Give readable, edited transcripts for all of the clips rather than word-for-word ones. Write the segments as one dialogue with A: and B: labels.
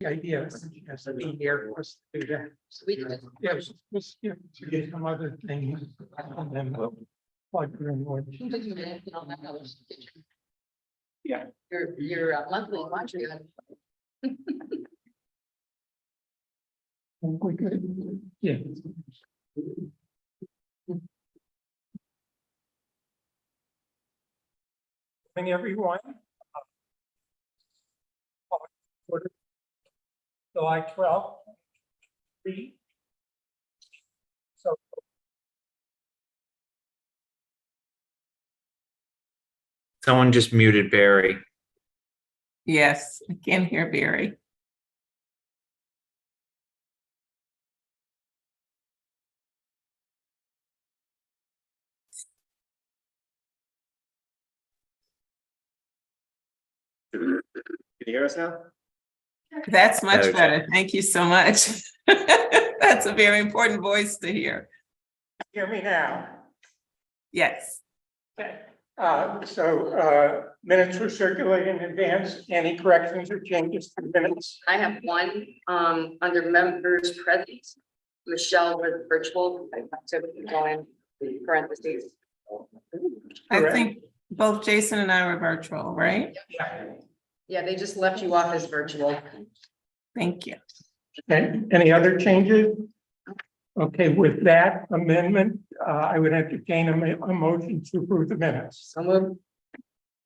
A: The idea is she has to be here for us to do that.
B: We can-
A: Yeah, let's get to get some other things and then we'll plug her in more. Yeah.
B: Your monthly laundry.
A: We could, yeah. Morning, everyone. July 12th. So
C: Someone just muted Barry.
D: Yes, I can't hear Barry.
E: Can you hear us now?
D: That's much
C: Better.
D: better. Thank you so much. That's a very important voice to hear.
A: hear me now.
D: Yes.
A: Okay. Minutes were circulated in advance. Any corrections or changes to the minutes?
B: I have one, under members present, Michelle was virtual, so we can go in parentheses.
D: I
A: Correct.
D: think both Jason and I were virtual, right?
A: Yeah.
B: Yeah, they just left you off as virtual.
D: Thank you.
A: Okay, any other changes? Okay, with that amendment, I would entertain a motion to approve the minutes.
B: So move.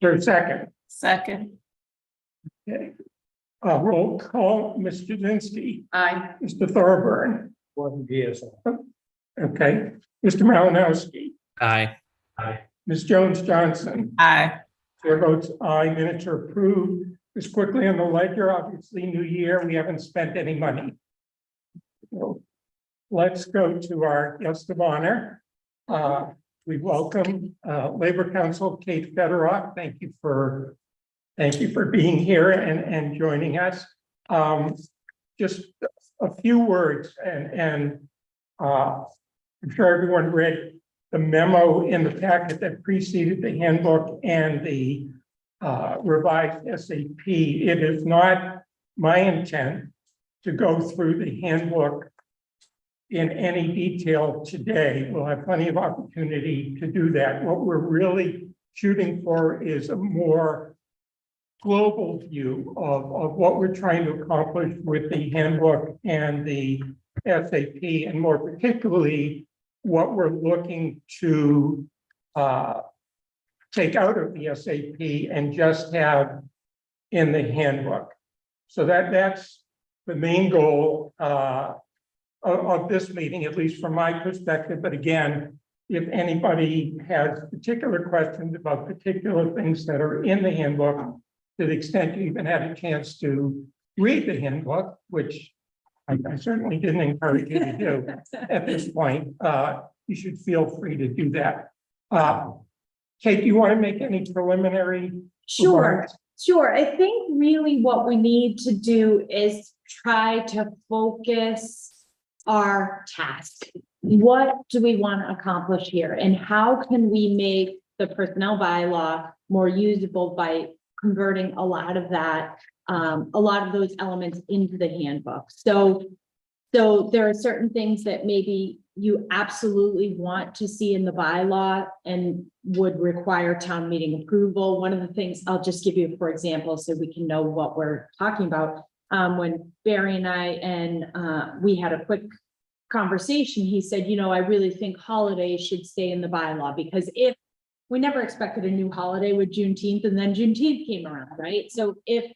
A: Third, second.
D: Second,
A: Okay. Roll call, Mr. Dinsky,
B: Aye.
A: Mr. Thorburn. Okay, Mr. Malinowski,
C: Aye.
A: Ms. Jones Johnson.
D: aye.
A: Chair votes aye, minutes are approved. Just quickly on the ledger, obviously, new year, we haven't spent any money. So, let's go to our guest of honor. We welcome Labor Council Kate Federoff. Thank you for being here and joining us. Just a few words and I'm sure everyone read the memo in the packet that preceded the handbook and the revised SAP. It is not my intent to go through the handbook in any detail today. We'll have plenty of opportunity to do that. What we're really shooting for is a more global view of what we're trying to accomplish with the handbook and the SAP, and more particularly, what we're looking to take out of the SAP and just have in the handbook. So that's the main goal of this meeting, at least from my perspective. But again, if anybody has particular questions about particular things that are in the handbook, to the extent you even had a chance to read the handbook, which I certainly didn't encourage you to do at this point, you should feel free to do that. Kate, do you want to make any preliminary?
F: Sure,
A: remarks?
F: sure. I think really what we need to do is try to focus our task. What do we want to accomplish here? And how can we make the personnel bylaw more usable by converting a lot of that, a lot of those elements into the handbook? So there are certain things that maybe you absolutely want to see in the bylaw and would require town meeting approval. One of the things, I'll just give you, for example, so we can know what we're talking about. When Barry and we had a quick conversation, he said, I really think holidays should stay in the bylaw, because if we never expected a new holiday with Juneteenth, and then Juneteenth came around, right? So if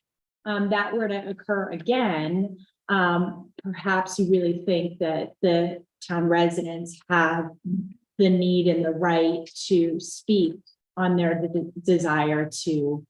F: that were to occur again, perhaps you really think that the town residents have the need and the right to speak on their desire to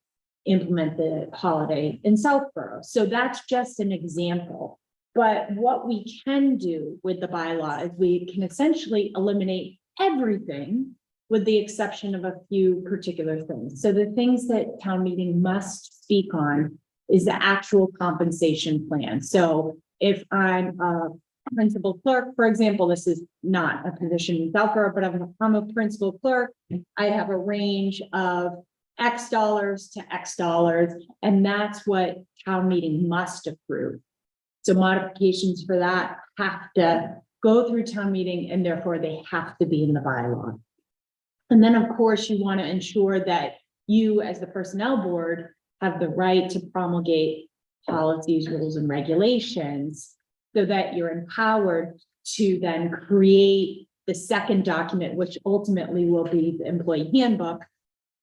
F: implement the holiday in Southborough. So that's just an example. But what we can do with the bylaw is we can essentially eliminate everything with the exception of a few particular things. So the things that town meeting must speak on is the actual compensation plan. So if I'm a principal clerk, for example, this is not a position in Southborough, but I'm a principal clerk. I have a range of X dollars to X dollars, and that's what town meeting must approve. So modifications for that have to go through town meeting and therefore they have to be in the bylaw. And then, of course, you want to ensure that you, as the personnel board, have the right to promulgate policies, rules, and regulations so that you're empowered to then create the second document, which ultimately will be the employee handbook,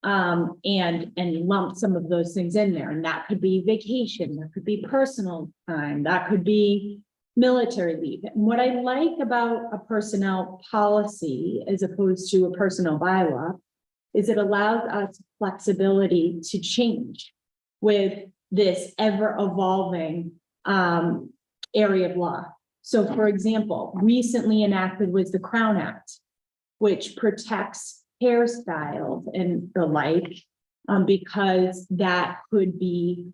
F: and lump some of those things in there. And that could be vacation, that could be personal time, that could be military leave. And what I like about a personnel policy as opposed to a personnel bylaw is it allows us flexibility to change with this ever evolving area of law. So for example, recently enacted was the Crown Act, which protects hairstyles and the like, because that could be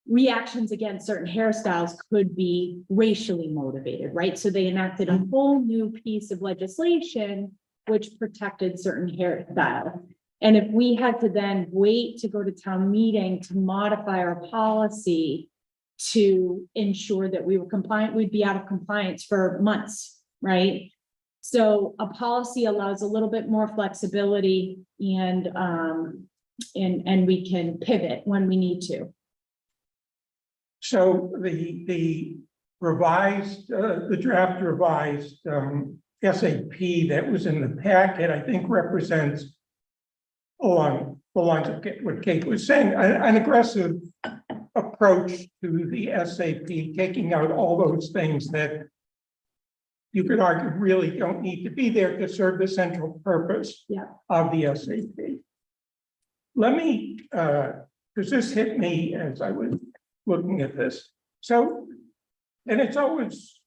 F: reactions against certain hairstyles could be racially motivated, right? So they enacted a whole new piece of legislation which protected certain hairstyles. And if we had to then wait to go to town meeting to modify our policy to ensure that we were compliant, we'd be out of compliance for months, right? So a policy allows a little bit more flexibility and we can pivot when we need to.
A: So the revised, the draft revised SAP that was in the packet, I think represents along the lines of what Kate was saying, an aggressive approach to the SAP, taking out all those things that you could argue really don't need to be there to serve the central purpose of the SAP. Let me, because this hit me as I was looking at this. So, and it's always,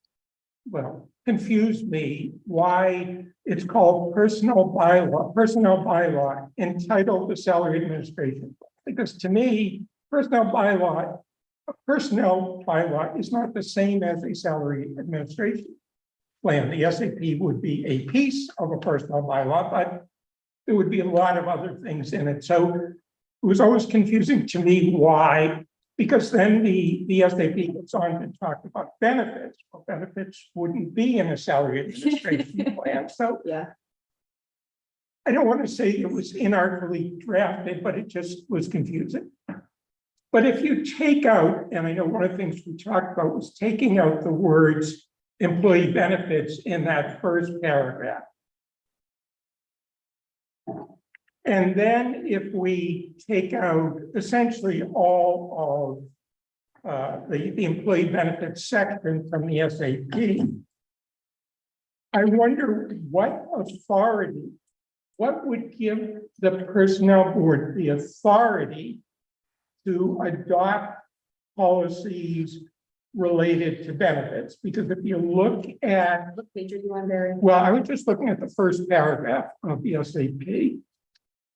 A: well, confused me why it's called personnel bylaw entitled the salary administration. Because to me, personnel bylaw is not the same as a salary administration plan. The SAP would be a piece of a personnel bylaw, but there would be a lot of other things in it. So it was always confusing to me why, because then the SAP goes on to talk about benefits. Well, benefits wouldn't be in a salary administration plan. So I don't want to say it was inartfully drafted, but it just was confusing. But if you take out, and I know one of the things we talked about was taking out the words employee benefits in that first paragraph. And then if we take out essentially all of the employee benefits section from the SAP, I wonder what authority, what would give the personnel board the authority to adopt policies related to benefits? Because if you look at,
B: What page are you on there?
A: well, I was just looking at the first paragraph of the SAP.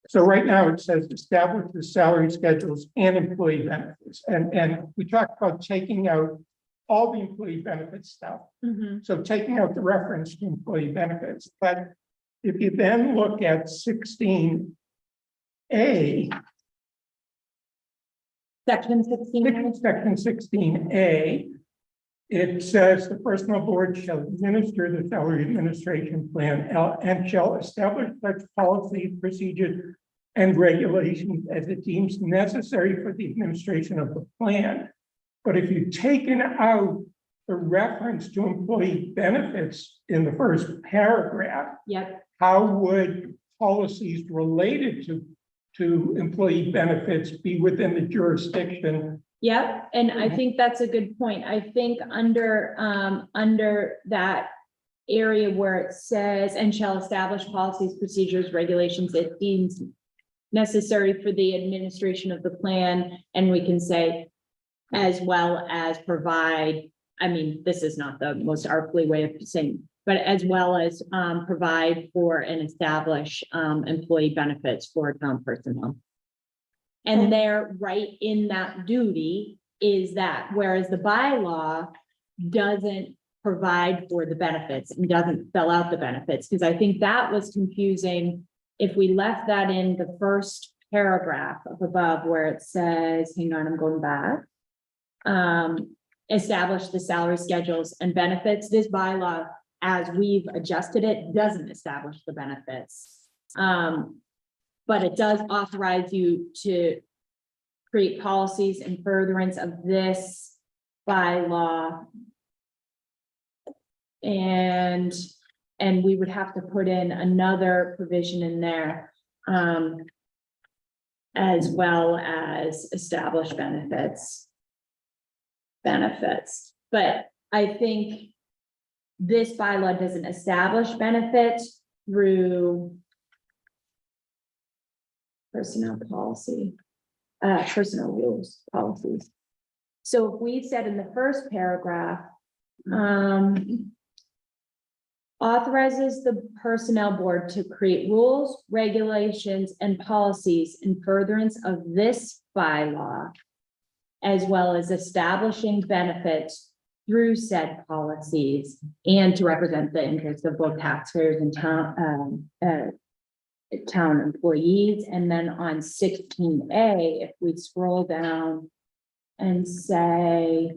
A: So right now it says establish the salary schedules and employee benefits. And we talked about taking out all the employee benefits stuff. So taking out the reference to employee benefits. But if you then look at 16A,
F: Section 16.
A: Section 16A, it says the personnel board shall administer the salary administration plan and shall establish such policies, procedures, and regulations as it deems necessary for the administration of the plan. But if you've taken out the reference to employee benefits in the first paragraph,
F: Yep.
A: how would policies related to employee benefits be within the jurisdiction?
F: Yep, and I think that's a good point. I think under that area where it says, and shall establish policies, procedures, regulations, it deems necessary for the administration of the plan, and we can say, as well as provide, I mean, this is not the most artfully way of saying, but as well as provide for and establish employee benefits for town personnel. And they're right in that duty is that, whereas the bylaw doesn't provide for the benefits and doesn't spell out the benefits, because I think that was confusing. If we left that in the first paragraph up above where it says, hang on, I'm going back. establish the salary schedules and benefits. This bylaw, as we've adjusted it, doesn't establish the benefits. But it does authorize you to create policies in furtherance of this bylaw. And we would have to put in another provision in there, as well as establish benefits. But I think this bylaw doesn't establish benefits through personnel policy, personnel rules, policies. So if we said in the first paragraph, authorizes the personnel board to create rules, regulations, and policies in furtherance of this bylaw, as well as establishing benefits through said policies and to represent the interests of both taxpayers and town employees. And then on 16A, if we scroll down and say,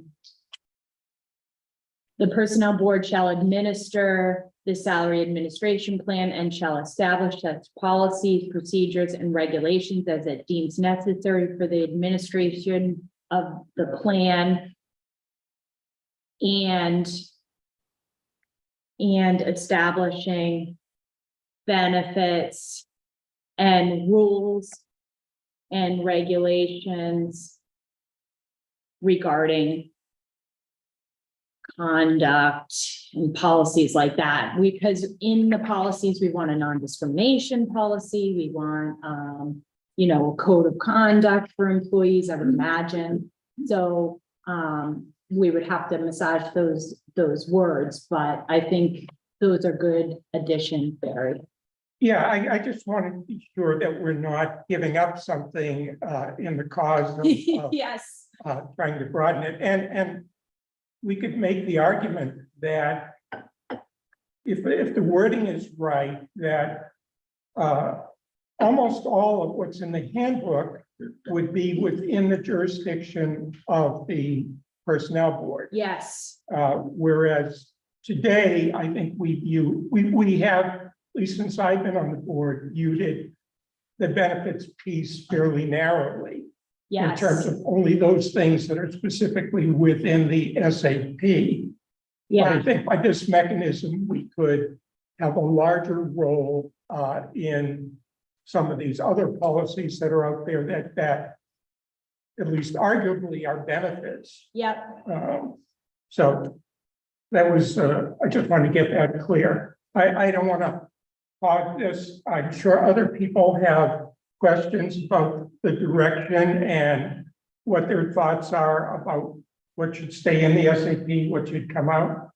F: the personnel board shall administer the salary administration plan and shall establish such policies, procedures, and regulations as it deems necessary for the administration of the plan. And establishing benefits and rules and regulations regarding conduct and policies like that. Because in the policies, we want a non-discrimination policy, we want, a code of conduct for employees, I would imagine. So, we would have to massage those words, but I think those are good additions, Barry.
A: Yeah, I just want to be sure that we're not giving up something in the cause of
F: Yes.
A: trying to broaden it. And we could make the argument that if the wording is right, that almost all of what's in the handbook would be within the jurisdiction of the personnel board.
F: Yes.
A: Whereas today, I think we have, at least since I've been on the board, viewed it, the benefits piece fairly narrowly. In
F: Yes.
A: terms of only those things that are specifically within the SAP. But I
F: Yeah.
A: think by this mechanism, we could have a larger role in some of these other policies that are out there that at least arguably are benefits.
F: Yep.
A: So that was, I just wanted to get that clear. I don't want to hog this. I'm sure other people have questions about the direction and what their thoughts are about what should stay in the SAP, what should come out.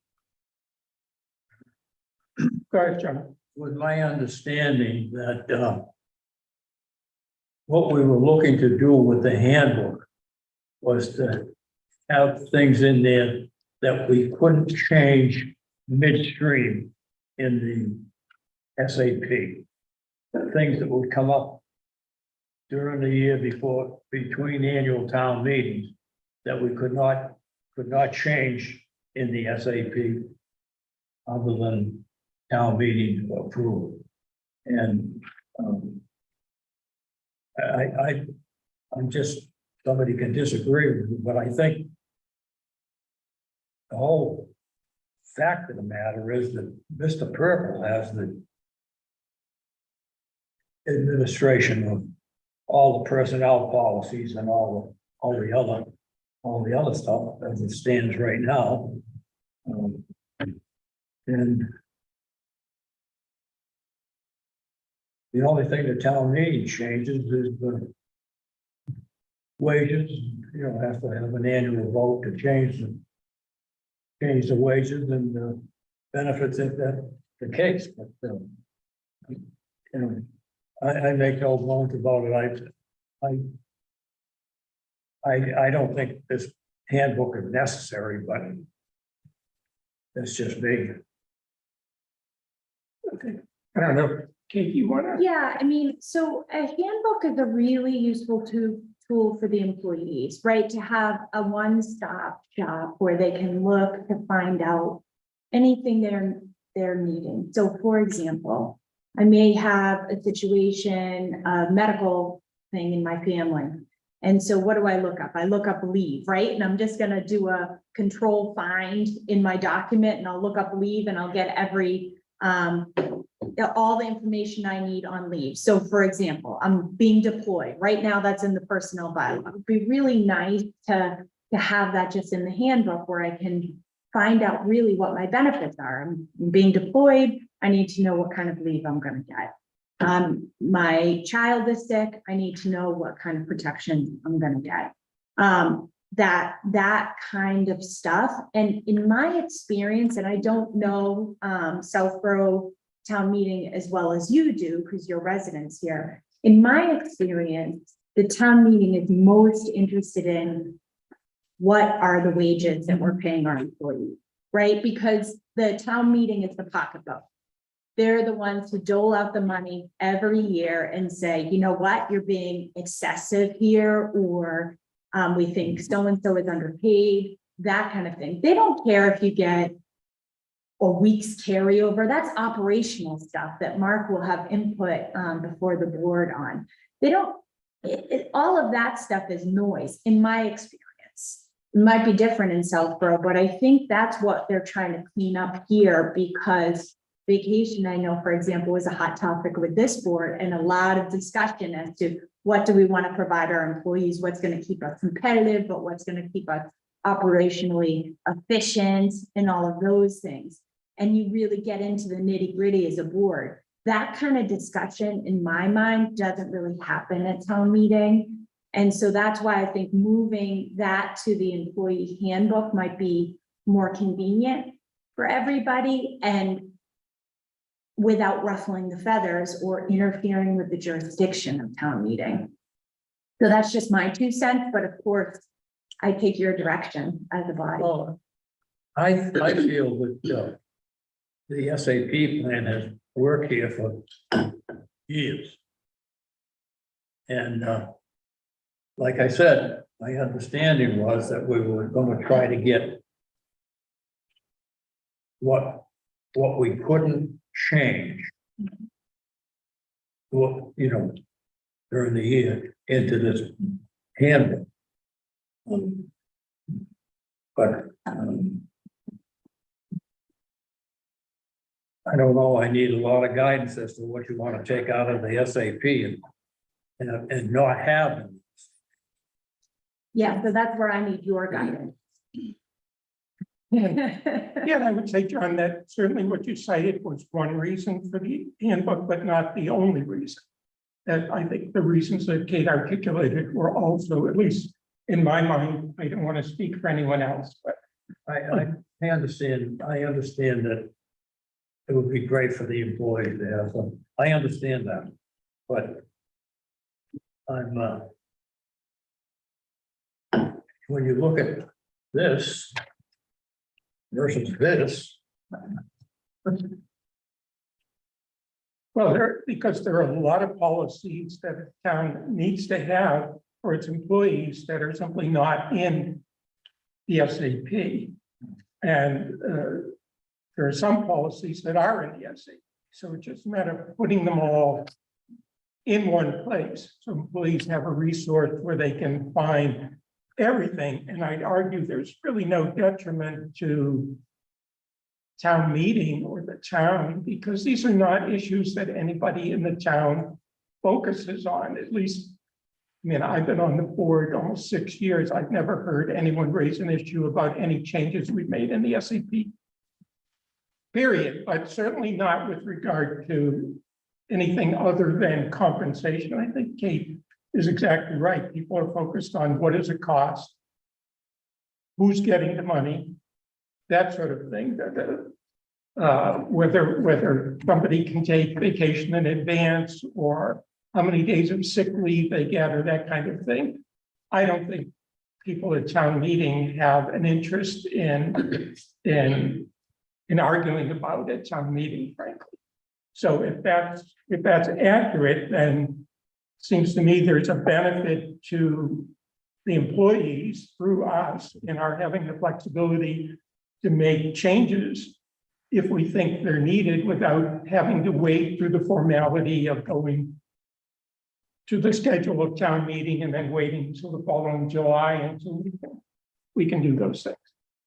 A: Go ahead, John.
G: Was my understanding that what we were looking to do with the handbook was to have things in there that we couldn't change midstream in the SAP. The things that would come up during the year between annual town meetings that we could not change in the SAP other than town meeting approval. And I'm just, somebody can disagree with me, but I think the whole fact of the matter is that Mr. Purple has the administration of all the personnel policies and all the other stuff as it stands right now. And the only thing the town meeting changes is the wages. You don't have to have an annual vote to change the wages and the benefits if that's the case, but I make no bones about it. I don't think this handbook is necessary, but that's just me.
A: Okay. I don't know. Kate, you want to?
F: Yeah, I mean, so a handbook is a really useful tool for the employees, right? To have a one-stop shop where they can look to find out anything they're needing. So for example, I may have a situation, a medical thing in my family. And so what do I look up? I look up leave, right? And I'm just gonna do a control find in my document and I'll look up leave and I'll get every, all the information I need on leave. So for example, I'm being deployed. Right now, that's in the personnel bylaw. It'd be really nice to have that just in the handbook where I can find out really what my benefits are. I'm being deployed. I need to know what kind of leave I'm gonna get. My child is sick. I need to know what kind of protection I'm gonna get. That kind of stuff. And in my experience, and I don't know Southborough Town Meeting as well as you do, because you're residents here. In my experience, the town meeting is most interested in what are the wages that we're paying our employees, right? Because the town meeting is the pocketbook. They're the ones who dole out the money every year and say, you know what, you're being excessive here, or we think so-and-so is underpaid, that kind of thing. They don't care if you get a week's carryover. That's operational stuff that Mark will have input before the board on. They don't, all of that stuff is noise in my experience. It might be different in Southborough, but I think that's what they're trying to clean up here, because vacation, I know, for example, is a hot topic with this board and a lot of discussion as to what do we want to provide our employees, what's going to keep us competitive, but what's going to keep us operationally efficient and all of those things. And you really get into the nitty gritty as a board. That kind of discussion in my mind doesn't really happen at town meeting. And so that's why I think moving that to the employee handbook might be more convenient for everybody and without ruffling the feathers or interfering with the jurisdiction of town meeting. So that's just my 2 cents, but of course, I take your direction as a body.
G: Well, I feel that the SAP plan has worked here for years. And like I said, my understanding was that we were gonna try to get what we couldn't change. Well, you know, during the year into this handbook. But I don't know, I need a lot of guidance as to what you want to take out of the SAP and not have them.
F: Yeah, so that's where I need your guidance.
A: Yeah, I would say, John, that certainly what you cited was one reason for the handbook, but not the only reason. That I think the reasons that Kate articulated were also, at least in my mind, I don't want to speak for anyone else, but
G: I understand that it would be great for the employees to have some, I understand that, but I'm when you look at this versus this,
A: well, because there are a lot of policies that a town needs to have for its employees that are simply not in the SAP. And there are some policies that are in the SAP. So it's just a matter of putting them all in one place. So employees have a resource where they can find everything. And I'd argue there's really no detriment to town meeting or the town, because these are not issues that anybody in the town focuses on. At least, I mean, I've been on the board almost 6 years. I've never heard anyone raise an issue about any changes we've made in the SAP. Period, but certainly not with regard to anything other than compensation. I think Kate is exactly right. People are focused on what is it cost, who's getting the money, that sort of thing. Whether somebody can take vacation in advance or how many days of sick leave they get or that kind of thing. I don't think people at town meeting have an interest in arguing about at town meeting, frankly. So if that's accurate, then it seems to me there's a benefit to the employees through us and are having the flexibility to make changes if we think they're needed without having to wait through the formality of going to the schedule of town meeting and then waiting until the following July until we can do those things.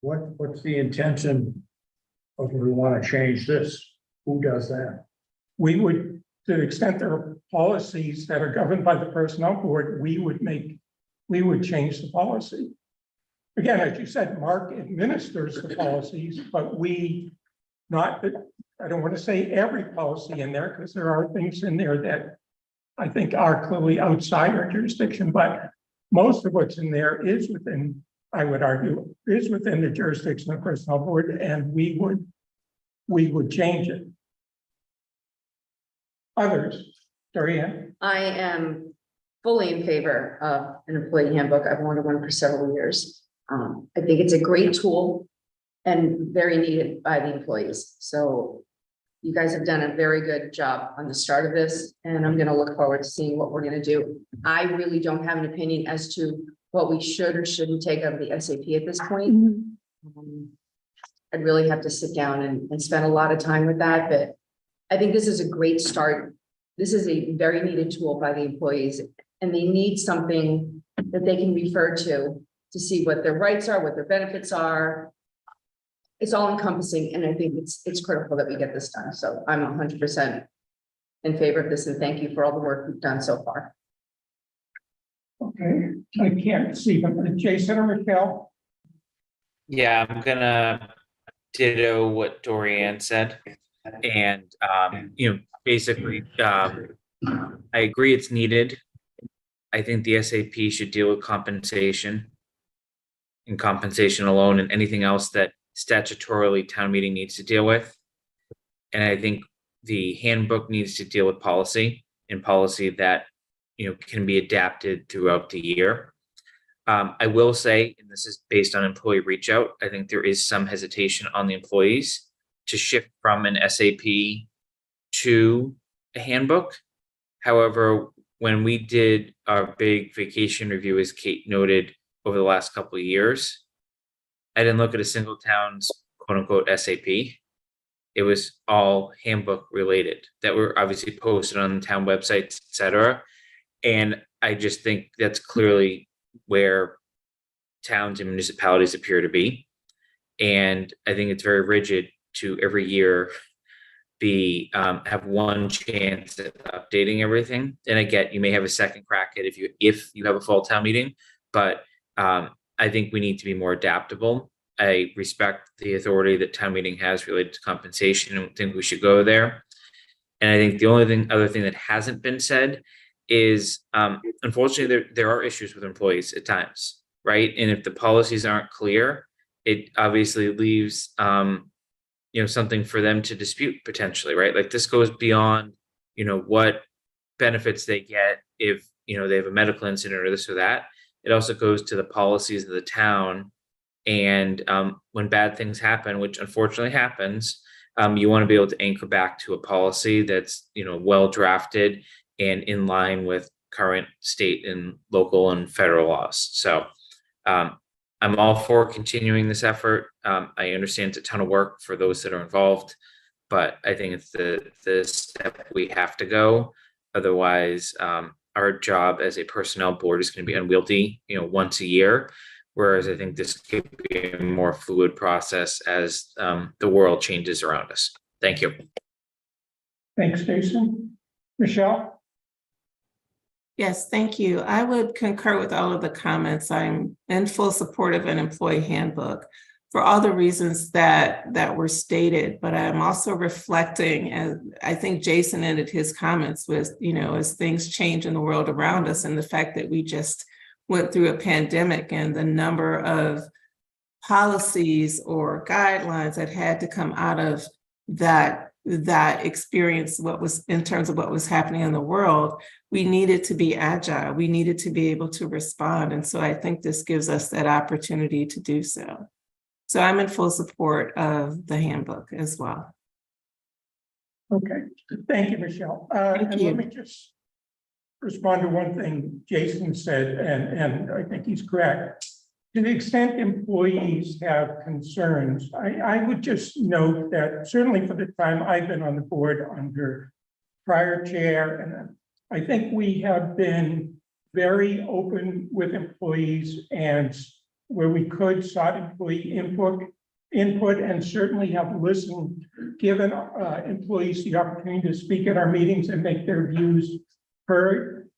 G: What's the intention of we want to change this? Who does that?
A: We would, to the extent there are policies that are governed by the personnel board, we would change the policy. Again, as you said, Mark administers the policies, but I don't want to say every policy in there, because there are things in there that I think are clearly outside our jurisdiction, but most of what's in there is within, I would argue, is within the jurisdiction of the personnel board, and we would change it. Others, Dorian?
B: I am fully in favor of an employee handbook. I've wanted one for several years. I think it's a great tool and very needed by the employees. So you guys have done a very good job on the start of this, and I'm gonna look forward to seeing what we're gonna do. I really don't have an opinion as to what we should or shouldn't take out of the SAP at this point. I'd really have to sit down and spend a lot of time with that, but I think this is a great start. This is a very needed tool by the employees, and they need something that they can refer to see what their rights are, what their benefits are. It's all encompassing, and I think it's critical that we get this done. So I'm 100% in favor of this, and thank you for all the work we've done so far.
A: Okay, I can't see them. Jason or Michelle?
C: Yeah, I'm gonna ditto what Dorian said. And, basically, I agree it's needed. I think the SAP should deal with compensation and compensation alone and anything else that statutorily town meeting needs to deal with. And I think the handbook needs to deal with policy and policy that, can be adapted throughout the year. I will say, and this is based on employee reach out, I think there is some hesitation on the employees to shift from an SAP to a handbook. However, when we did our big vacation review, as Kate noted, over the last couple of years, I didn't look at a single town's quote unquote SAP. It was all handbook related that were obviously posted on the town websites, et cetera. And I just think that's clearly where towns and municipalities appear to be. And I think it's very rigid to every year have one chance at updating everything. And I get you may have a second crack at if you have a fall town meeting, but I think we need to be more adaptable. I respect the authority that town meeting has related to compensation and think we should go there. And I think the only other thing that hasn't been said is unfortunately there are issues with employees at times, right? And if the policies aren't clear, it obviously leaves something for them to dispute potentially, right? Like this goes beyond what benefits they get if they have a medical incident or this or that. It also goes to the policies of the town. And when bad things happen, which unfortunately happens, you want to be able to anchor back to a policy that's well drafted and in line with current state and local and federal laws. So I'm all for continuing this effort. I understand it's a ton of work for those that are involved, but I think it's the step we have to go. Otherwise, our job as a personnel board is going to be unwieldy, once a year. Whereas I think this could be a more fluid process as the world changes around us. Thank you.
A: Thanks, Jason. Michelle?
D: Yes, thank you. I would concur with all of the comments. I'm in full support of an employee handbook for all the reasons that were stated, but I'm also reflecting, and I think Jason ended his comments with, as things change in the world around us and the fact that we just went through a pandemic and the number of policies or guidelines that had to come out of that experience, what was in terms of what was happening in the world, we needed to be agile. We needed to be able to respond. And so I think this gives us that opportunity to do so. So I'm in full support of the handbook as well.
A: Okay, thank you, Michelle.
D: Thank
A: And
D: you.
A: let me just respond to one thing Jason said, and I think he's correct. To the extent employees have concerns, I would just note that certainly for the time I've been on the board under prior chair, and I think we have been very open with employees and where we could sought employee input and certainly have listened, given employees the opportunity to speak at our meetings and make their views heard.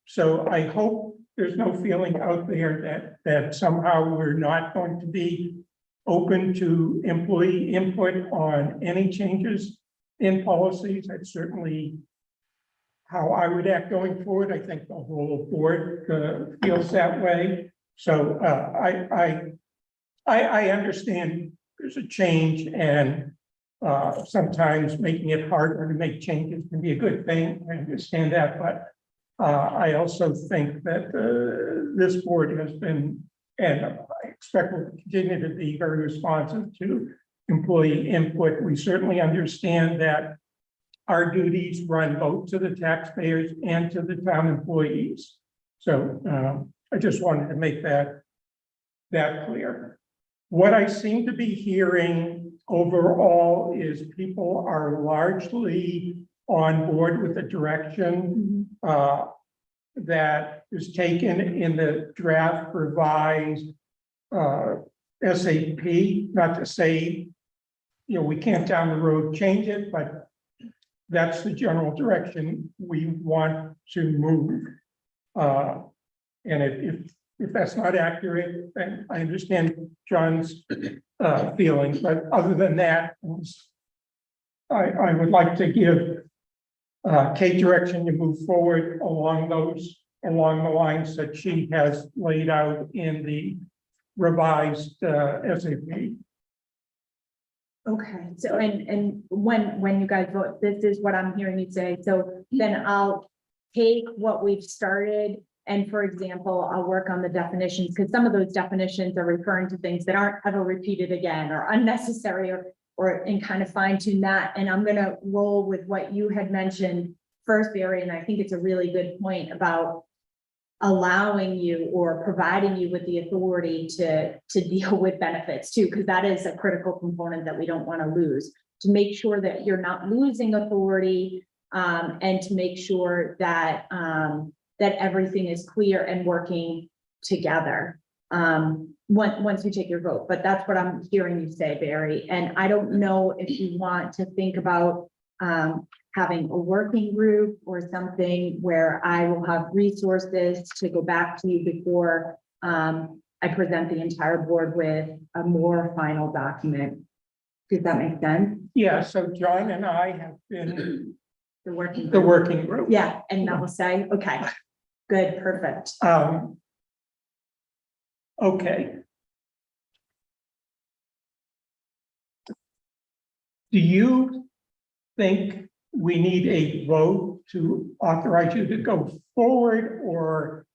A: So I hope there's no feeling out there that somehow we're not going to be open to employee input on any changes in policies. That's certainly how I would act going forward. I think the whole board feels that way. So I understand there's a change, and sometimes making it harder to make changes can be a good thing. I understand that, but I also think that this board has been, and I expect will continue to be, very responsive to employee input. We certainly understand that our duties run both to the taxpayers and to the town employees. So I just wanted to make that clear. What I seem to be hearing overall is people are largely on board with the direction that is taken in the draft revised SAP. Not to say, we can't down the road change it, but that's the general direction we want to move. And if that's not accurate, then I understand John's feeling, but other than that, I would like to give Kate direction to move forward along the lines that she has laid out in the revised SAP.
F: Okay, so and when you guys vote, this is what I'm hearing you say, so then I'll take what we've started. And for example, I'll work on the definitions, because some of those definitions are referring to things that aren't ever repeated again or unnecessary, and kind of fine tune that. And I'm gonna roll with what you had mentioned first, Barry, and I think it's a really good point about allowing you or providing you with the authority to deal with benefits too, because that is a critical component that we don't want to lose, to make sure that you're not losing authority, and to make sure that that everything is clear and working together once you take your vote. But that's what I'm hearing you say, Barry. And I don't know if you want to think about having a working group or something where I will have resources to go back to you before I present the entire board with a more final document. Does that make sense?
A: Yeah, so John and I have been
F: The working
A: the
F: group.
A: working group.
F: Yeah, and that will say, okay, good, perfect.
A: Okay. Do you think we need a vote to authorize you to go forward, or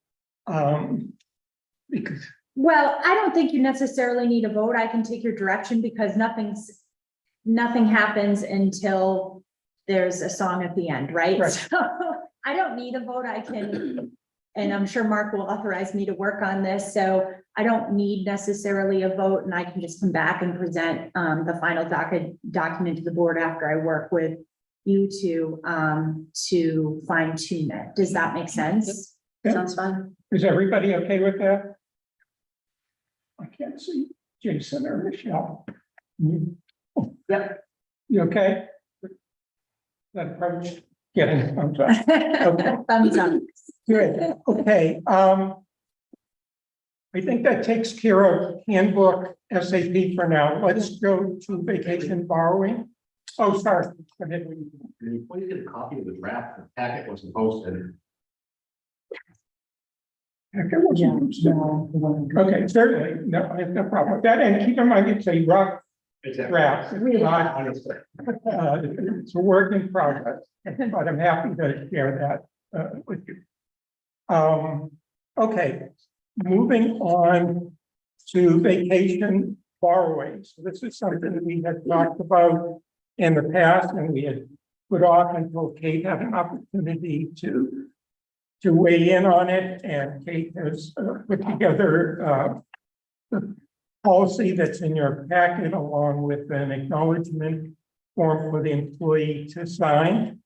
A: because
F: Well, I don't think you necessarily need a vote. I can take your direction because nothing happens until there's a song at the end, right?
A: Right.
F: So I don't need a vote. I can, and I'm sure Mark will authorize me to work on this. So I don't need necessarily a vote, and I can just come back and present the final document to the board after I work with you to fine tune it. Does that make sense?
A: Yeah.
B: Sounds fun.
A: is everybody okay with that? I can't see Jason or Michelle.
B: Yep.
A: You okay? That approach, getting thumbs up. Okay.
F: Thumbs up.
A: Good, okay, I think that takes care of handbook SAP for now. Let's go to vacation borrowing. Oh, sorry. Go ahead.
H: Can you please get a copy of the draft? The packet wasn't posted.
A: Heck, it wasn't- Okay, certainly, no, I have no problem with that, and keep in mind, it's a rough draft. It's not, it's a work in progress, but I'm happy to share that with you. Okay, moving on to vacation borrowing. So this is something that we had talked about in the past, and we had put off until Kate had an opportunity to to weigh in on it, and Kate has put together the policy that's in your packet along with an acknowledgement form for the employee to sign.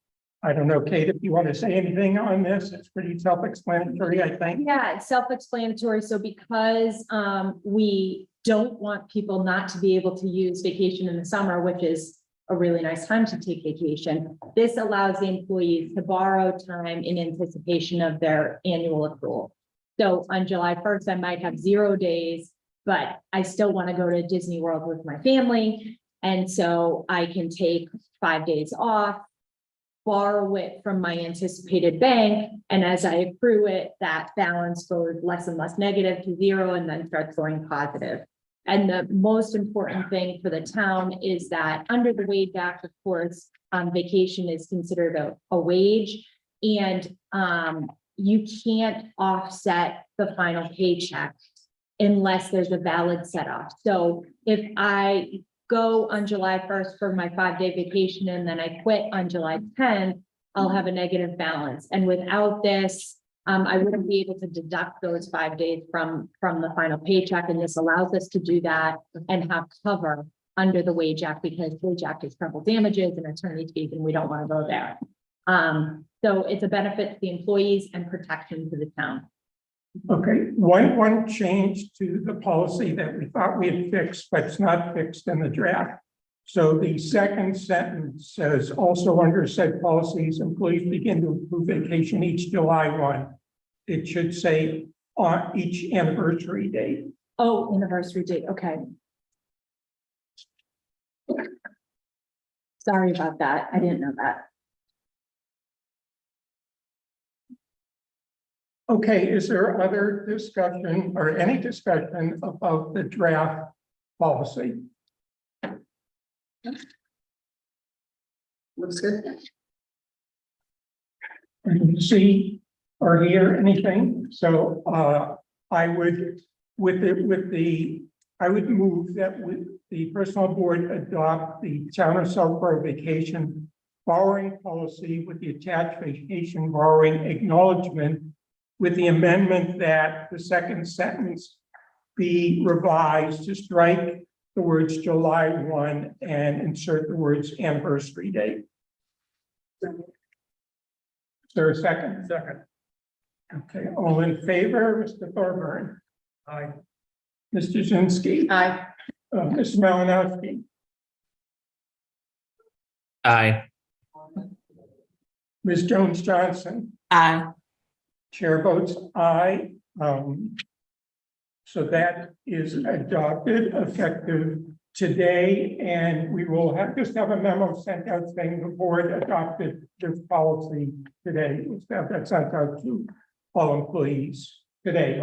A: I don't know, Kate, if you want to say anything on this, it's pretty self-explanatory, I think.
F: Yeah, it's self-explanatory. So because we don't want people not to be able to use vacation in the summer, which is a really nice time to take vacation, this allows the employees to borrow time in anticipation of their annual accrual. So on July 1st, I might have 0 days, but I still want to go to Disney World with my family. And so I can take 5 days off, borrow it from my anticipated bank. And as I accrue it, that balance goes less and less negative to 0 and then starts going positive. And the most important thing for the town is that under the Wage Act, of course, vacation is considered a wage. And you can't offset the final paycheck unless there's a valid set off. So if I go on July 1st for my 5-day vacation and then I quit on July 10th, I'll have a negative balance. And without this, I wouldn't be able to deduct those 5 days from the final paycheck. And this allows us to do that and have cover under the Wage Act, because Wage Act is trouble damages and attorney's fees, and we don't want to go there. So it's a benefit to the employees and protection to the town.
A: Okay, one change to the policy that we thought we had fixed, but it's not fixed in the draft. So the second sentence says, also under said policies, employees begin to accrue vacation each July 1. It should say on each anniversary date.
F: Oh, anniversary date, okay. Sorry about that. I didn't know that.
A: Okay, is there other discussion or any discussion about the draft policy?
B: Looks good.
A: See or hear anything? So I would, I would move that with the personnel board adopt the town of Southborough vacation borrowing policy with the attached vacation borrowing acknowledgement, with the amendment that the second sentence be revised to strike the words July 1 and insert the words anniversary date. Is there a second? Second. Okay, all in favor, Mr. Thorburn? Aye. Mr. Zinsky?
B: Aye.
A: Mrs. Malinowski?
C: Aye.
A: Ms. Jones Johnson?
D: Aye.
A: Chair votes aye. So that is adopted effective today, and we will just have a memo sent out saying the board adopted this policy today. We'll have that sent out to all employees today.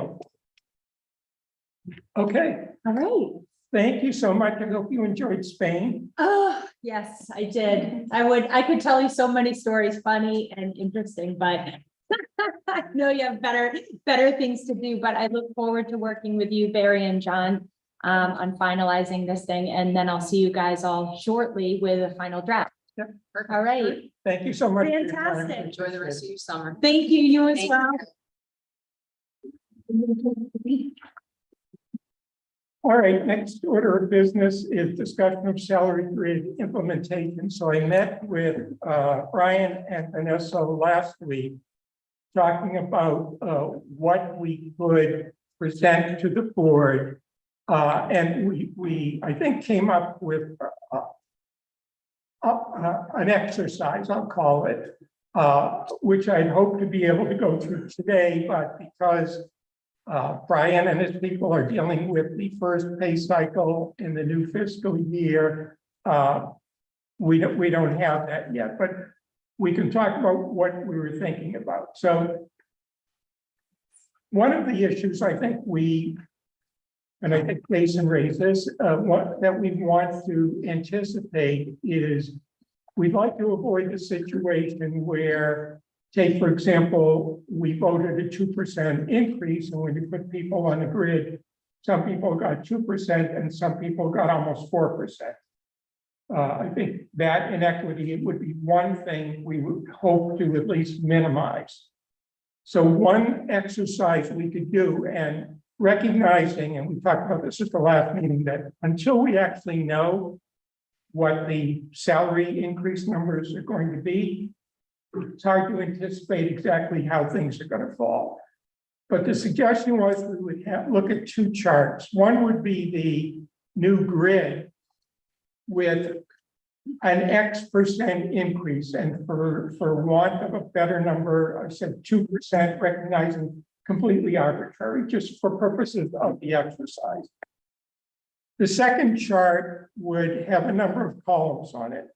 A: Okay,
F: All right.
A: thank you so much. I hope you enjoyed Spain.
F: Oh, yes, I did. I could tell you so many stories, funny and interesting, but I know you have better things to do, but I look forward to working with you, Barry and John, on finalizing this thing. And then I'll see you guys all shortly with a final draft.
A: Yep.
F: All right.
A: Thank you so much. for your time.
F: Fantastic.
B: Enjoy the rest of your summer.
F: Thank you, you as
B: Thank
F: well.
A: All right, next order of business is discussion of salary grid implementation. So I met with Brian and Vanessa last week, talking about what we could present to the board. And we I think came up with an exercise, I'll call it, which I'd hope to be able to go through today, but because Brian and his people are dealing with the first pay cycle in the new fiscal year, we don't have that yet, but we can talk about what we were thinking about. So one of the issues I think and I think Jason raised this, what that we want to anticipate is we'd like to avoid the situation where, take, for example, we voted a 2% increase, and when you put people on the grid, some people got 2% and some people got almost 4%. I think that inequity would be one thing we would hope to at least minimize. So one exercise we could do, and recognizing, and we talked about this at the last meeting, that until we actually know what the salary increase numbers are going to be, it's hard to anticipate exactly how things are going to fall. But the suggestion was we would look at two charts. One would be the new grid with an X% increase, and for want of a better number, I said 2%, recognizing completely arbitrary, just for purposes of the exercise. The second chart would have a number of columns on it.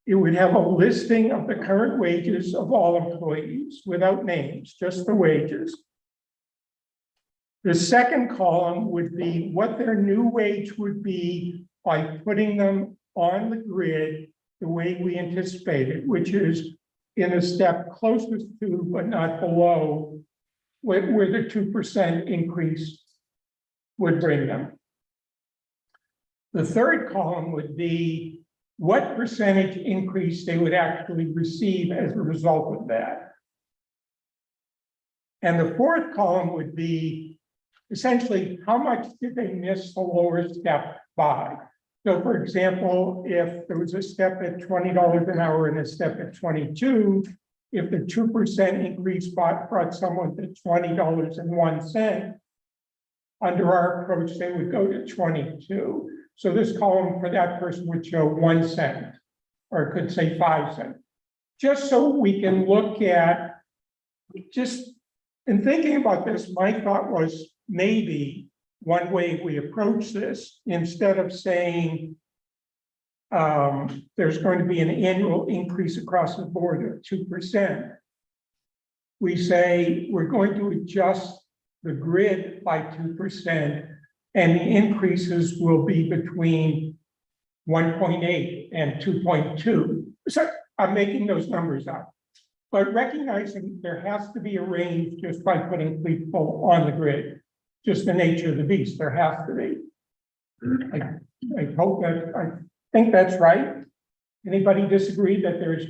A: It would have a listing of the current wages of all employees without names, just the wages. The second column would be what their new wage would be by putting them on the grid the way we anticipated, which is in a step closest to, but not below, where the 2% increase would bring them. The third column would be what percentage increase they would actually receive as a result of that. And the fourth column would be essentially how much did they miss the lower step by? So for example, if there was a step at $20 an hour and a step at 22, if the 2% increase brought someone to $20.01, under our approach, they would go to 22. So this column for that person would show 1 cent, or it could say 5 cents. Just so we can look at, just in thinking about this, my thought was maybe one way we approach this, instead of saying there's going to be an annual increase across the board of 2%, we say we're going to adjust the grid by 2%, and the increases will be between 1.8 and 2.2. So I'm making those numbers up, but recognizing there has to be a range just by putting people on the grid. Just the nature of the beast, there has to be. I hope that, I think that's right. Anybody disagree that there's,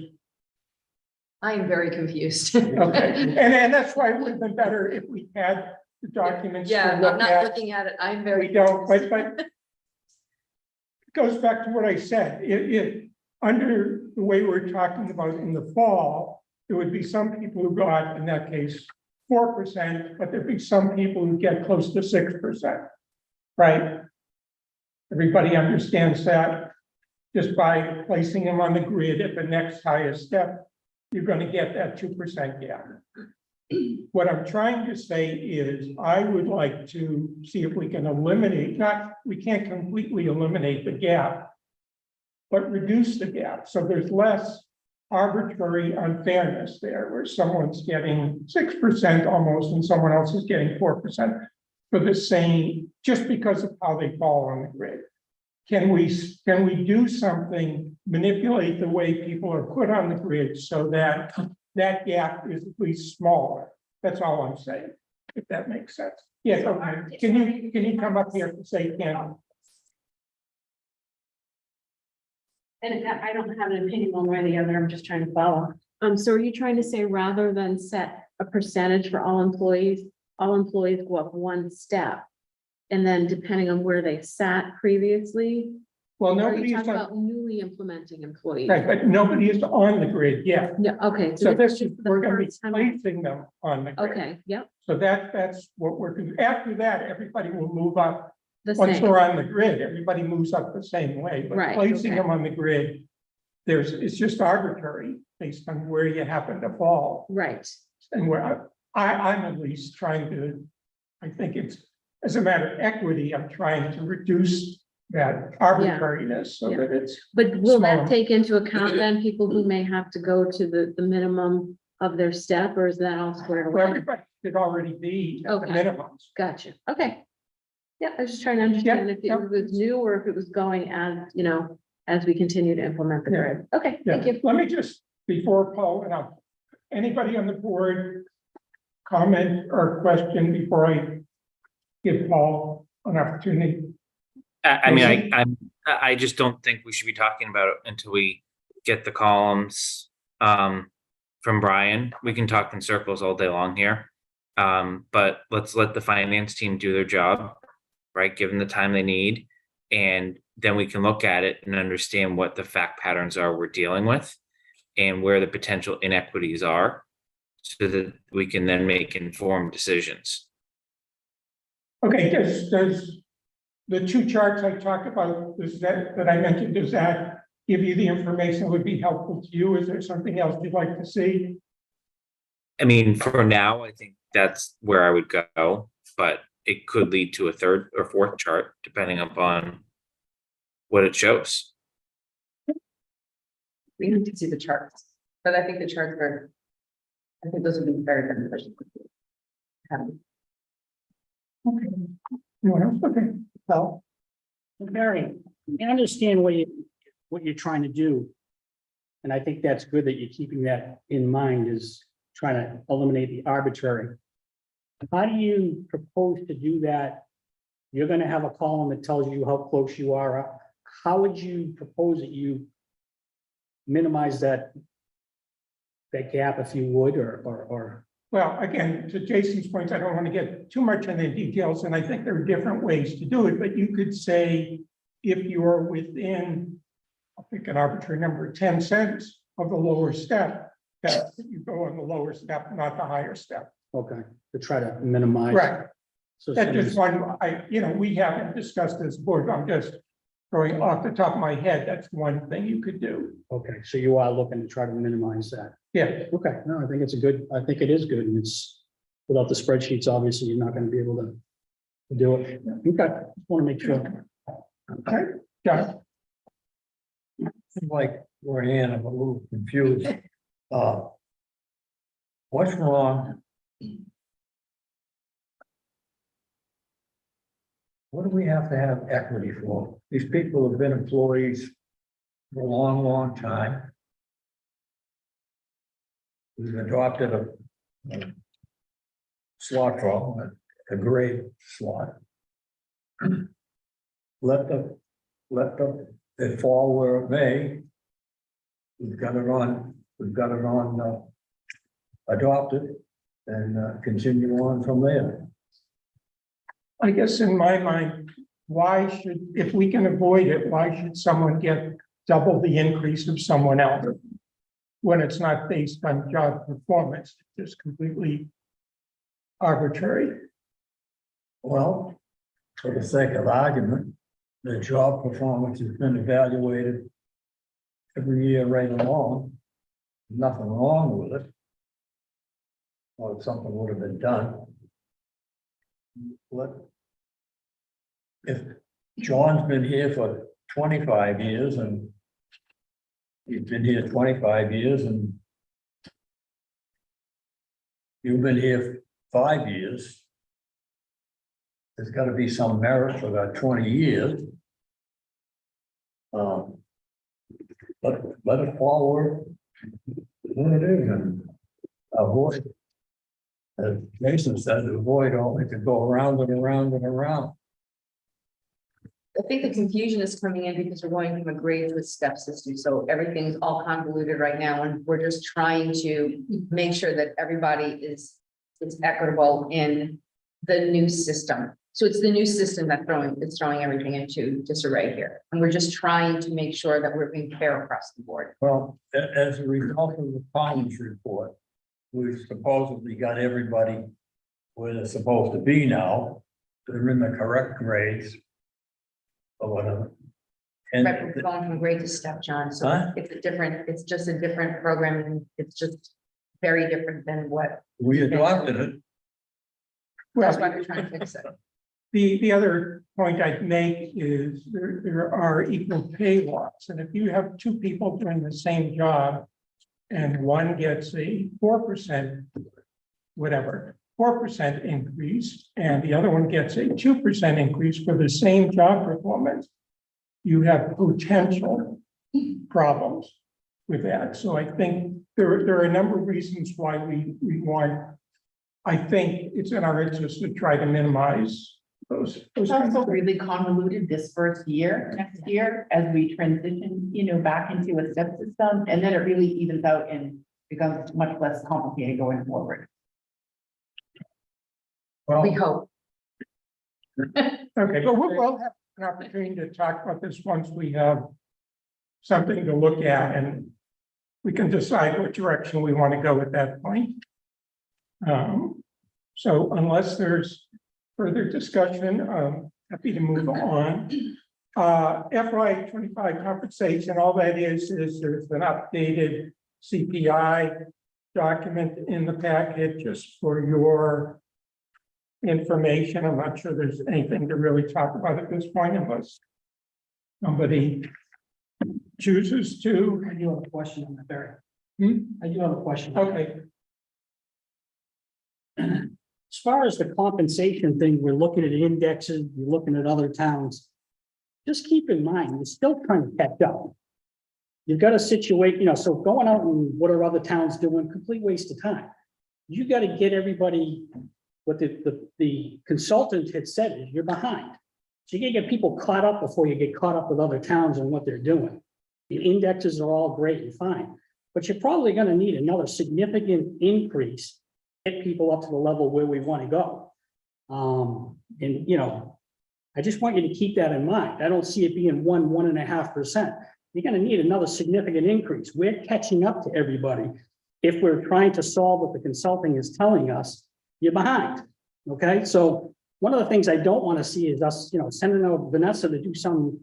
B: I am very confused.
A: okay, and that's why it would have been better if we had the documents
B: Yeah,
A: to
B: I'm
A: look
B: not
A: at.
B: looking at it. I'm very.
A: We don't, but it goes back to what I said. Under the way we're talking about in the fall, there would be some people who got, in that case, 4%, but there'd be some people who get close to 6%, right? Everybody understands that. Just by placing them on the grid at the next highest step, you're going to get that 2% gap. What I'm trying to say is I would like to see if we can eliminate, we can't completely eliminate the gap, but reduce the gap. So there's less arbitrary unfairness there, where someone's getting 6% almost and someone else is getting 4% for the same, just because of how they fall on the grid. Can we do something, manipulate the way people are put on the grid so that that gap is at least smaller? That's all I'm saying, if that makes sense. Yes, okay. Can you come up here and say, Ken?
I: And I don't have an opinion one way or the other, I'm just trying to follow. So are you trying to say rather than set a percentage for all employees go up 1 step? And then depending on where they sat previously?
A: Well,
I: Are
A: nobody
I: you
A: is,
I: talking about newly implementing employees?
A: right, but nobody is on the grid yet.
I: No, okay.
A: So
I: this
A: this
I: is
A: is,
I: the
A: we're gonna be
I: first time-
A: placing them on the grid.
I: Okay, yep,
A: So that's what we're doing. After that, everybody will move up.
I: the
A: Once
I: same,
A: they're on the grid, everybody moves up the same way, but
I: Right,
A: placing
I: okay.
A: them on the grid, it's just arbitrary based on where you happen to fall.
I: right,
A: And where I'm at least trying to, I think it's, as a matter of equity, I'm trying to reduce that arbitrariness so
I: Yeah.
A: that it's,
I: but will
A: Smaller.
I: that take into account then people who may have to go to the minimum of their step, or is that all squared
A: well,
I: away?
A: everybody should already be at the
I: Okay.
A: minimums.
I: Gotcha, okay. Yeah, I was just trying to understand if
A: yeah.
I: it was new or if it was going as, as we continue to implement the
A: Yeah.
I: grid. Okay,
A: Yeah,
I: thank you.
A: let me just, before Paul, and anybody on the board comment or question before I give Paul an opportunity?
C: I mean, I just don't think we should be talking about it until we get the columns from from Brian. We can talk in circles all day long here. But let's let the finance team do their job, right? Give them the time they need. And then we can look at it and understand what the fact patterns are we're dealing with and where the potential inequities are so that we can then make informed decisions.
A: Okay, does the two charts I talked about, that I mentioned, does that give you the information that would be helpful to you? Is there something else you'd like to see?
C: I mean, for now, I think that's where I would go, but it could lead to a third or fourth chart, depending upon what it shows.
B: We need to see the charts, but I think the charts are, I think those would be very beneficial.
A: Okay. Anyone else? Okay, well,
J: Barry, I understand what you're trying to do. And I think that's good that you're keeping that in mind, is trying to eliminate the arbitrary. How do you propose to do that? You're gonna have a column that tells you how close you are. How would you propose that you minimize that gap, if you would, or?
A: well, again, to Jason's point, I don't want to get too much into the details, and I think there are different ways to do it, but you could say if you're within, I'll pick an arbitrary number, 10 cents of the lower step, that you go on the lower step, not the higher step.
J: Okay, to try to minimize.
A: Right.
J: So
A: That's just one, we haven't discussed this board, I'm just going off the top of my head, that's one thing you could do.
J: okay, so you are looking to try to minimize that.
A: Yeah,
J: Okay, no, I think it's I think it is good, and it's, without the spreadsheets, obviously, you're not gonna be able to do it. Okay, just wanna make sure.
A: okay, John.
G: Seems like we're in, I'm a little confused. What's wrong? What do we have to have equity for? These people have been employees for a long, long time. We've adopted a slot draw, a grade slot. Let it fall where it may. We've got it on adopted and continue on from there.
A: I guess in my mind, why should, if we can avoid it, why should someone get double the increase of someone else? When it's not based on job performance, it's just completely arbitrary.
G: Well, for the sake of argument, the job performance has been evaluated every year right along. Nothing wrong with it. Or if something would have been done. If John's been here for 25 years and he's been here 25 years and you've been here 5 years, there's got to be some merit for that 20 years. Let it forward what it is and avoid. As Jason said, avoid only to go around and around and around.
B: I think the confusion is coming in because we're going from a grade to a step system, so everything's all convoluted right now, and we're just trying to make sure that everybody is equitable in the new system. So it's the new system that's throwing everything into disarray here, and we're just trying to make sure that we're being fair across the board.
G: Well, as a result of the Collins report, we've supposedly got everybody where they're supposed to be now. They're in the correct grades. Or whatever. And
B: Right, we're going from grade to step, John, so
G: Huh?
B: it's just a different program, and it's just very different than what,
G: we adopted it.
B: that's why
A: Well,
B: we're trying to fix it.
A: the other point I'd make is there are equal pay laws, and if you have two people doing the same job and one gets a 4%, whatever, 4% increase, and the other one gets a 2% increase for the same job performance, you have potential problems with that. So I think there are a number of reasons why we want, I think it's in our interest to try to minimize those.
K: It's also really convoluted this first year, next year, as we transition, back into a step system, and then it really evens out in becomes much less complicated going forward.
B: We hope.
A: Okay, but we'll have an opportunity to talk about this once we have something to look at, and we can decide what direction we want to go at that point. So unless there's further discussion, happy to move on. FY 25 compensation, all that is there's an updated CPI document in the packet just for your information. I'm not sure there's anything to really talk about at this point unless somebody chooses to.
J: I do have a question on that, Barry.
A: Hmm?
J: I do have a question.
A: Okay,
J: As far as the compensation thing, we're looking at indexes, we're looking at other towns. Just keep in mind, you're still trying to catch up. You've got to situate, so going out and what are other towns doing, complete waste of time. You got to get everybody, what the consultant had said is you're behind. So you gotta get people caught up before you get caught up with other towns and what they're doing. The indexes are all great and fine, but you're probably gonna need another significant increase, get people up to the level where we want to go. I just want you to keep that in mind. I don't see it being 1.5%. You're gonna need another significant increase. We're catching up to everybody. If we're trying to solve what the consulting is telling us, you're behind. Okay, so one of the things I don't want to see is us, sending out Vanessa to do some,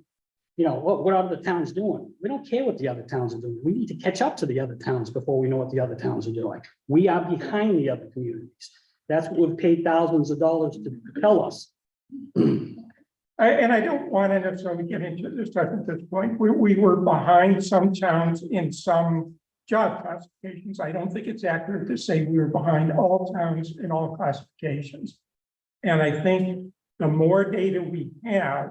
J: what other towns doing. We don't care what the other towns are doing. We need to catch up to the other towns before we know what the other towns are doing. We are behind the other communities. That's what we've paid thousands of dollars to tell us.
A: and I don't want to necessarily get into this at this point. We were behind some towns in some job classifications. I don't think it's accurate to say we were behind all towns in all classifications. And I think the more data we have,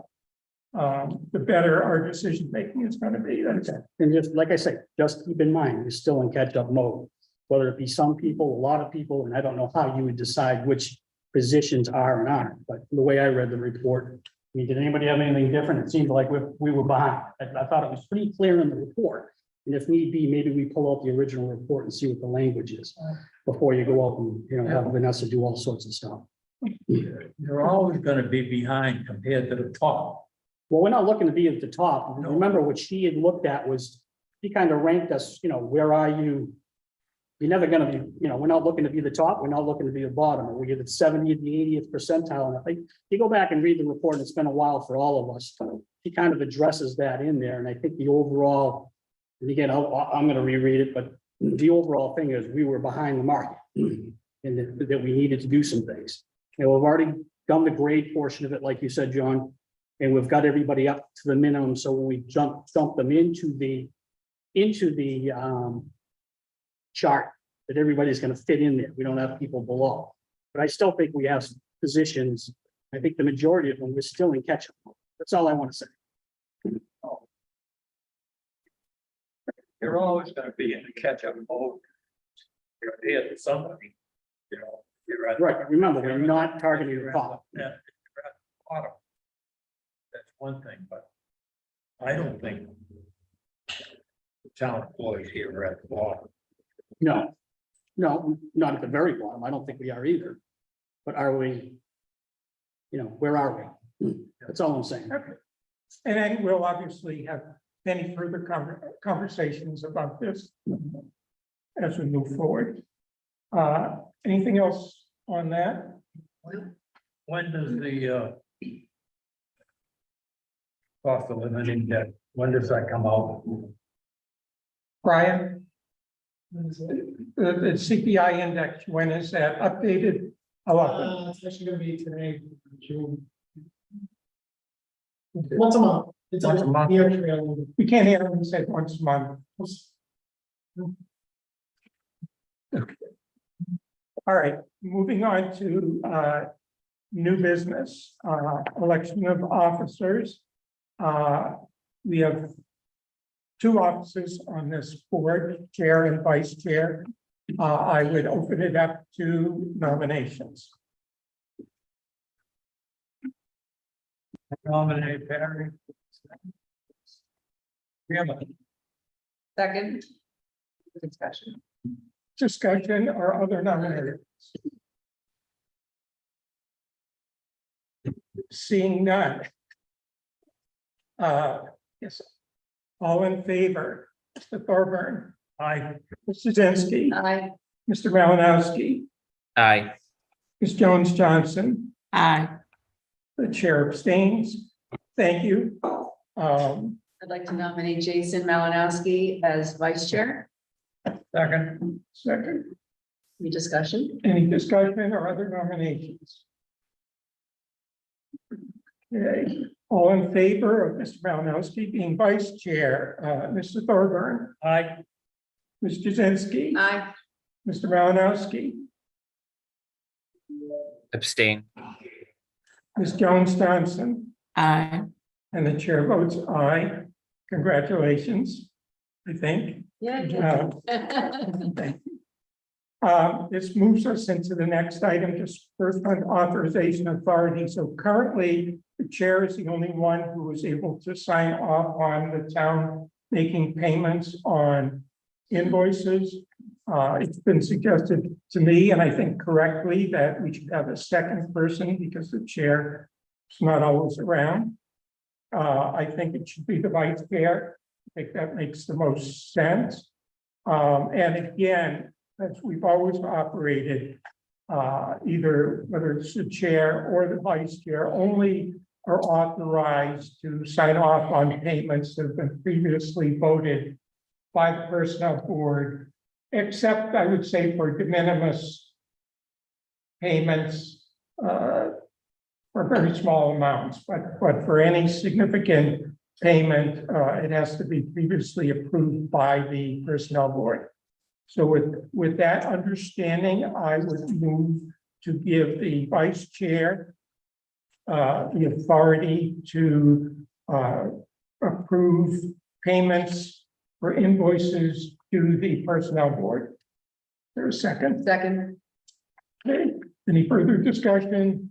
A: the better our decision making is going to be. That's it.
J: And just like I say, just keep in mind, you're still in catch-up mode. Whether it be some people, a lot of people, and I don't know how you would decide which positions are and aren't, but the way I read the report, did anybody have anything different? It seemed like we were behind. I thought it was pretty clear in the report. And if need be, maybe we pull out the original report and see what the language is before you go up and, have Vanessa do all sorts of stuff.
G: You're always gonna be behind compared to the top.
J: Well, we're not looking to be at the top. Remember what she had looked at was, she kind of ranked us, where are you? You're never gonna be, we're not looking to be the top, we're not looking to be the bottom, or we get the 70th, the 80th percentile. And I think you go back and read the report, and it's been a while for all of us. She kind of addresses that in there, and I think the overall, and again, I'm gonna reread it, but the overall thing is we were behind the market and that we needed to do some things. We've already done the grade portion of it, like you said, John, and we've got everybody up to the minimum. So when we dump them into the chart, that everybody's going to fit in there. We don't have people below, but I still think we have some positions. I think the majority of them we're still in catch-up. That's all I want to say.
G: You're always gonna be in the catch-up mode. You're here to somebody, you're at.
J: Right. Remember, we're not targeting the top.
G: Yeah, you're at the bottom. That's one thing, but I don't think the town employees here are at the bottom.
J: No, not at the very bottom. I don't think we are either. But are we? Where are we? That's all I'm saying.
A: Okay. And then we'll obviously have many further conversations about this as we move forward. Anything else on that?
G: When does the cost of living index, when does that come out?
A: Brian? The CPI index, when is that updated? How often?
L: It's actually gonna be today, June. Once a month. It's
G: Once a month.
L: year trail.
A: We can't hear him say once a month. Okay. All right, moving on to new business, election of officers. We have two offices on this board, chair and vice chair. I would open it up to nominations.
G: Nominate Barry.
B: Second. Discussion.
A: discussion or other nominations? Seeing none. Yes. All in favor, Mr. Thorburn? Aye. Mr. Zensky?
B: Aye.
A: Mr. Malinowski?
C: Aye.
A: Ms. Jones Johnson?
D: Aye.
A: The chair abstains. Thank you.
B: I'd like to nominate Jason Malinowski as vice chair.
G: Second.
A: Second,
B: Any discussion?
A: any discussion or other nominations? Okay, all in favor of Mr. Malinowski being vice chair, Mr. Thorburn? Aye. Mr. Jazinski?
B: Aye.
A: Mr. Malinowski?
C: Abstain.
A: Ms. Jones Johnson?
D: Aye.
A: And the chair votes aye. Congratulations, I think.
B: Yeah.
A: This moves us into the next item, just first on authorization authority. So currently, the chair is the only one who is able to sign off on the town making payments on invoices. It's been suggested to me, and I think correctly, that we should have a second person because the chair is not always around. I think it should be the vice chair. I think that makes the most sense. And again, as we've always operated, either whether it's the chair or the vice chair, only are authorized to sign off on payments that have been previously voted by the personnel board, except I would say for de minimis payments, for very small amounts, but for any significant payment, it has to be previously approved by the personnel board. So with that understanding, I would move to give the vice chair the authority to approve payments for invoices to the personnel board. There's a second.
B: Second.
A: Okay, any further discussion?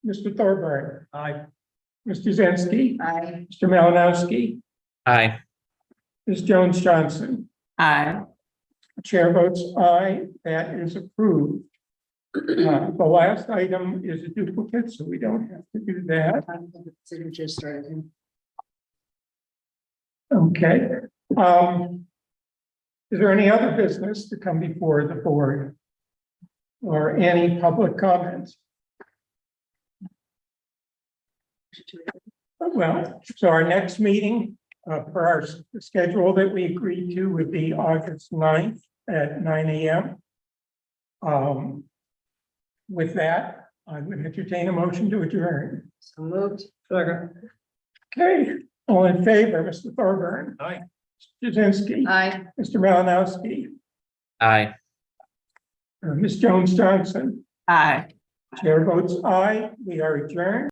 A: Mr. Thorburn? Aye. Mr. Zensky?
B: Aye.
A: Mr. Malinowski?
C: Aye.
A: Ms. Jones Johnson?
D: Aye.
A: Chair votes aye, that is approved. The last item is a duplicate, so we don't have to do that.
B: Signature started.
A: Okay. Is there any other business to come before the board? Or any public comments? Well, so our next meeting, per our schedule that we agreed to, would be August 9th at 9 a.m. With that, I would entertain a motion to adjourn.
B: So moved.
A: Okay, all in favor, Mr. Thorburn? Aye. Mr. Jazinski?
B: Aye.
A: Mr. Malinowski?
C: Aye.
A: Ms. Jones Johnson?
D: Aye.
A: Chair votes aye, we are adjourned.